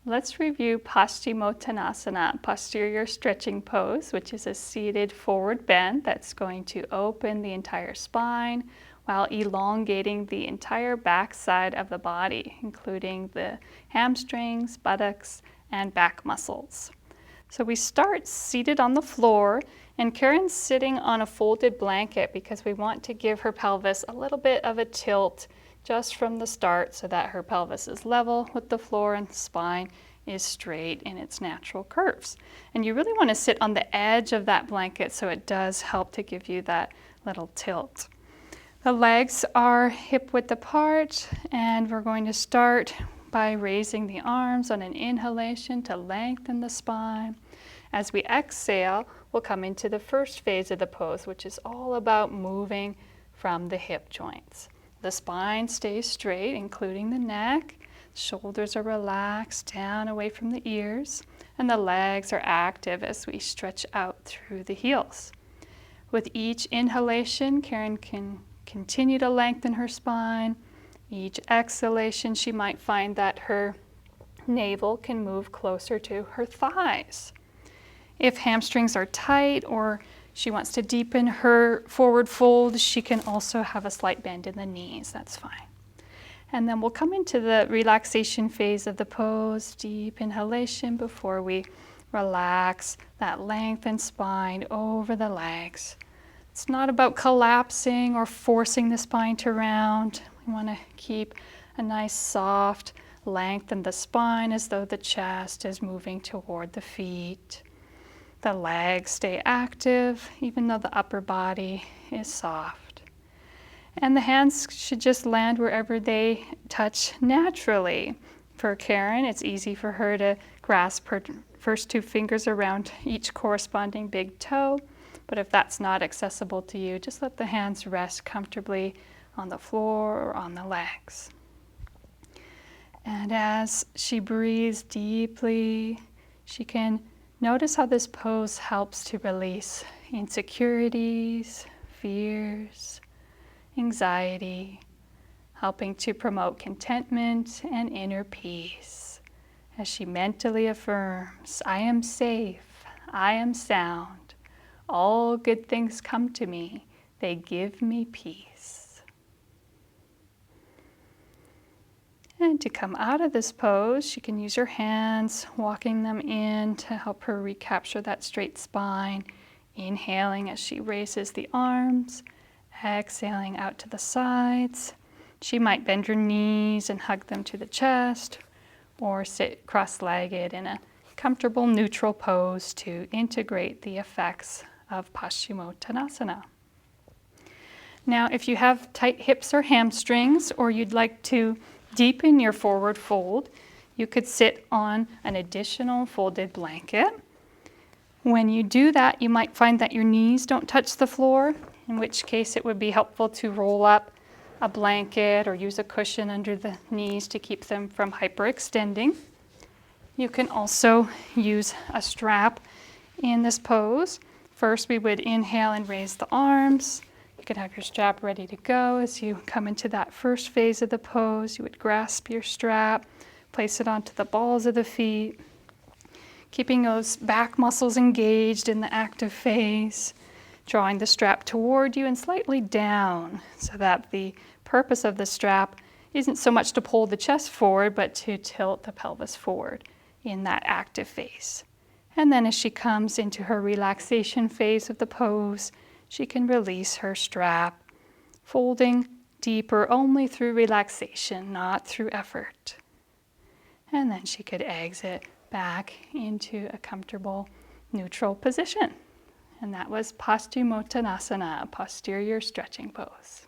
Let's review Paschimotanasana, posterior stretching pose, which is a seated forward bend that's going to open the entire spine while elongating the entire back side of the body, including the hamstrings, buttocks, and back muscles. So we start seated on the floor, and Karen's sitting on a folded blanket because we want to give her pelvis a little bit of a tilt just from the start so that her pelvis is level with the floor and the spine is straight in its natural curves. And you really want to sit on the edge of that blanket so it does help to give you that little tilt. The legs are hip width apart, and we're going to start by raising the arms on an inhalation to lengthen the spine. As we exhale, we'll come into the first phase of the pose, which is all about moving from the hip joints. The spine stays straight, including the neck. Shoulders are relaxed down away from the ears, and the legs are active as we stretch out through the heels. With each inhalation, Karen can continue to lengthen her spine. Each exhalation, she might find that her navel can move closer to her thighs. If hamstrings are tight or she wants to deepen her forward fold, she can also have a slight bend in the knees. That's fine. And then we'll come into the relaxation phase of the pose, deep inhalation before we relax that lengthened spine over the legs. It's not about collapsing or forcing the spine to round. We want to keep a nice soft length in the spine as though the chest is moving toward the feet. The legs stay active even though the upper body is soft. And the hands should just land wherever they touch naturally. For Karen, it's easy for her to grasp her first two fingers around each corresponding big toe. But if that's not accessible to you, just let the hands rest comfortably on the floor or on the legs. And as she breathes deeply, she can notice how this pose helps to release insecurities, fears, anxiety, helping to promote contentment and inner peace. As she mentally affirms, I am safe, I am sound, all good things come to me, they give me peace. And to come out of this pose, she can use her hands, walking them in to help her recapture that straight spine, inhaling as she raises the arms, exhaling out to the sides. She might bend her knees and hug them to the chest, or sit cross-legged in a comfortable neutral pose to integrate the effects of Paschimotanasana. Now, if you have tight hips or hamstrings, or you'd like to deepen your forward fold, you could sit on an additional folded blanket. When you do that, you might find that your knees don't touch the floor, in which case it would be helpful to roll up a blanket or use a cushion under the knees to keep them from hyperextending. You can also use a strap in this pose. First, we would inhale and raise the arms. You could have your strap ready to go. As you come into that first phase of the pose, you would grasp your strap, place it onto the balls of the feet, keeping those back muscles engaged in the active phase, drawing the strap toward you and slightly down so that the purpose of the strap isn't so much to pull the chest forward, but to tilt the pelvis forward in that active phase. And then as she comes into her relaxation phase of the pose, she can release her strap, folding deeper only through relaxation, not through effort. And then she could exit back into a comfortable neutral position. And that was Paschimotanasana, posterior stretching pose.